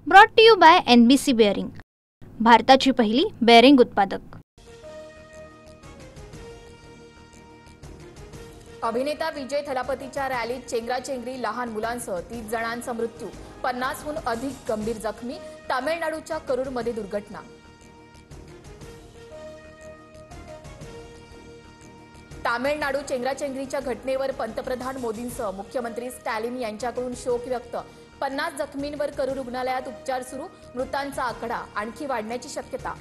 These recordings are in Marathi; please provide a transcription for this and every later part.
Brought to you by NBC bearing, भारताची पहिली बेअरिंग उत्पादक। अभिनेता विजय थलापतीच्या रॅलीत चेंगराचेंगरी, लहान मुलांसह 30 जणांचा मृत्यू, 50हून अधिक गंभीर जखमी। तामिळनाडूच्या करूरमध्ये दुर्घटना। तामिळनाडू चेंगराचेंगरीच्या घटनेवर पंतप्रधान मोदींसह मुख्यमंत्री स्टॅलिन यांच्याकडून शोक व्यक्त। 50 जखमींवर करूर रुग्णालयात उपचार सुरू। मृतांचा आकडा आणखी वाढण्याची शक्यता।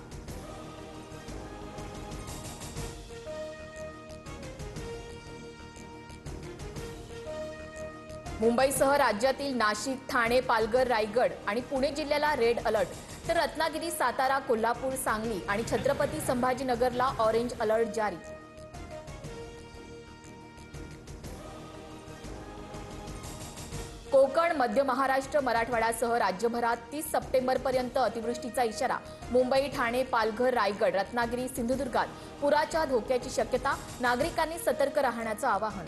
मुंबईसह राज्यातील नाशिक, ठाणे, पालघर, रायगड आणि पुणे जिल्ह्याला रेड अलर्ट, तर रत्नागिरी, सातारा, कोल्हापूर, सांगली आणि छत्रपती संभाजीनगरला ऑरेंज अलर्ट जारी। कोकण, मध्य महाराष्ट्र, मराठवाड्यासह राज्यभरात 30 सप्टेंबरपर्यंत अतिवृष्टीचा इशारा। मुंबई, ठाणे, पालघर, रायगड, रत्नागिरी, सिंधुदुर्गात पुराच्या धोक्याची शक्यता। नागरिकांनी सतर्क राहण्याचं आवाहन।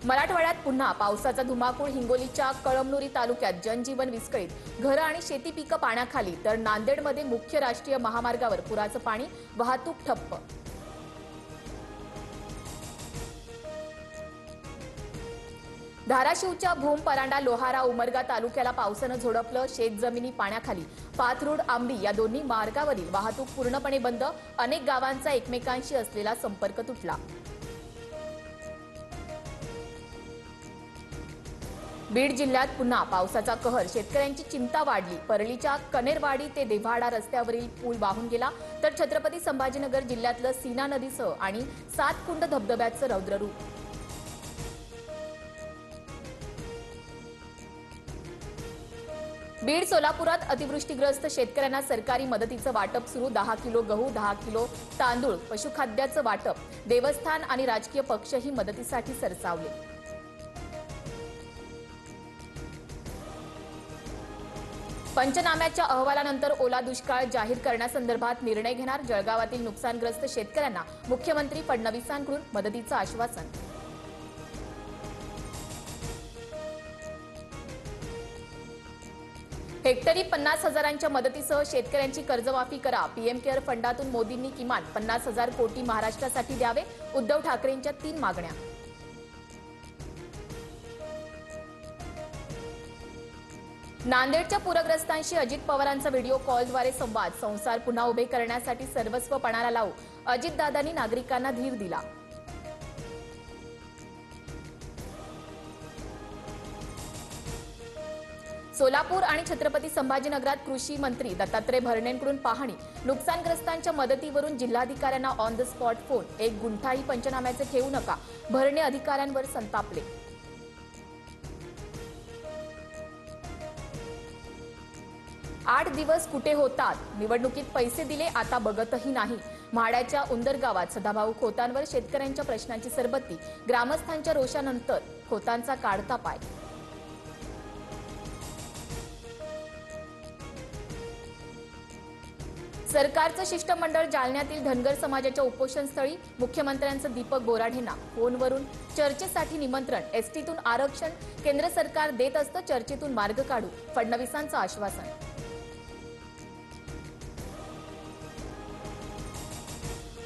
मराठवाड्यात पुन्हा पावसाचा धुमाकूळ। हिंगोलीच्या कळमनुरी तालुक्यात जनजीवन विस्कळीत, घरं आणि शेती पिकं पाण्याखाली, तर नांदेडमध्ये मुख्य राष्ट्रीय महामार्गावर पुराचं पाणी, वाहतूक ठप्प। धाराशिवच्या भूम, परांडा, लोहारा, उमरगा तालुक्याला पावसानं झोडपलं। शेतजमिनी पाण्याखाली। पाथरूड, आंबी या दोन्ही मार्गावरील वाहतूक पूर्णपणे बंद। अनेक गावांचा एकमेकांशी असलेला संपर्क तुटला। बीड जिल्ह्यात पुन्हा पावसाचा कहर, शेतकऱ्यांची चिंता वाढली। परळीच्या कनेरवाडी ते देव्हाडा रस्त्यावरील पूल वाहून गेला, तर छत्रपती संभाजीनगर जिल्ह्यातलं सीना नदीसह आणि 7 कुंड धबधब्याचं रौद्ररूप। बीड, सोलापुरात अतिवृष्टीग्रस्त शेतकऱ्यांना सरकारी मदतीचं वाटप सुरू। 10 किलो गहू, 10 किलो तांदूळ, पशुखाद्याचं वाटप। देवस्थान आणि राजकीय पक्षही मदतीसाठी सरसावले। पंचनाम्याच्या अहवालानंतर ओला दुष्काळ जाहीर करण्यासंदर्भात निर्णय घेणार। जळगावातील नुकसानग्रस्त शेतकऱ्यांना मुख्यमंत्री फडणवीसांकडून मदतीचं आश्वासन। हेक्टरी 50,000च्या मदतीसह शेतकऱ्यांची कर्जमाफी करा। पीएम केअर फंडातून मोदींनी किमान 50,000 कोटी महाराष्ट्रासाठी द्यावे। उद्धव ठाकरेंच्या 3 मागण्या। नांदेडच्या पूरग्रस्तांशी अजित पवारांचा व्हिडिओ कॉलद्वारे संवाद। संसार पुन्हा उभे करण्यासाठी सर्वस्व पणाला लावू, अजितदादांनी नागरिकांना धीर दिला। सोलापूर आणि छत्रपती संभाजीनगरात कृषी मंत्री दत्तात्रय भरणेंकडून पाहणी। नुकसानग्रस्तांच्या मदतीवरून जिल्हाधिकाऱ्यांना ऑन द स्पॉट फोन। 1 गुंठाही पंचनाम्याचे ठेवू नका, भरणे अधिकाऱ्यांवर संतापले। आठ दिवस कुठे होतात? निवडणुकीत पैसे दिले, आता बघतही नाही। म्हाड्याच्या उंदरगावात सदाभाऊ खोतांवर शेतकऱ्यांच्या प्रश्नांची सरबत्ती। ग्रामस्थांच्या रोषानंतर खोतांचा काढता पाय। सरकारचं शिष्टमंडळ जालन्यातील धनगर समाजाच्या उपोषणस्थळी। मुख्यमंत्र्यांचं दीपक बोराढेंना फोनवरून चर्चेसाठी निमंत्रण। एसटीतून आरक्षण केंद्र सरकार देत असतं, चर्चेतून मार्ग काढू, फडणवीसांचं आश्वासन।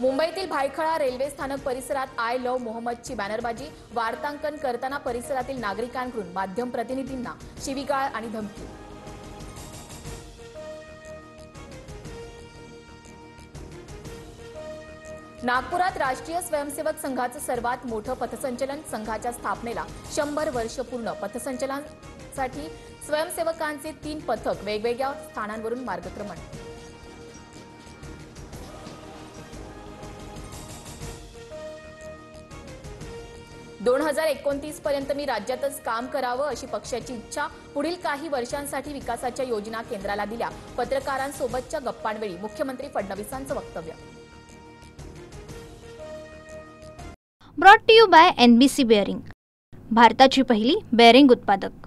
मुंबईतील भायखळा रेल्वे स्थानक परिसरात आय लव्ह मोहम्मदची बॅनरबाजी। वार्तांकन करताना परिसरातील नागरिकांकडून माध्यम प्रतिनिधींना शिवीगाळ आणि धमकी। नागपुरात राष्ट्रीय स्वयंसेवक संघाचं सर्वात मोठं पथसंचलन। संघाच्या स्थापनेला 100 वर्ष पूर्ण। पथसंचलनासाठी स्वयंसेवकांचे 3 पथक वेगवेगळ्या स्थानांवरून मार्गक्रमण। ...2029 पर्यंत मी राज्यातच काम करावं अशी पक्षाची इच्छा। पुढील काही वर्षांसाठी विकासाच्या योजना केंद्राला दिल्या। पत्रकारांसोबतच्या गप्पांवेळी मुख्यमंत्री फडणवीसांचं वक्तव्य। Brought to you by NBC bearing, भारताची पहिली बेअरिंग उत्पादक।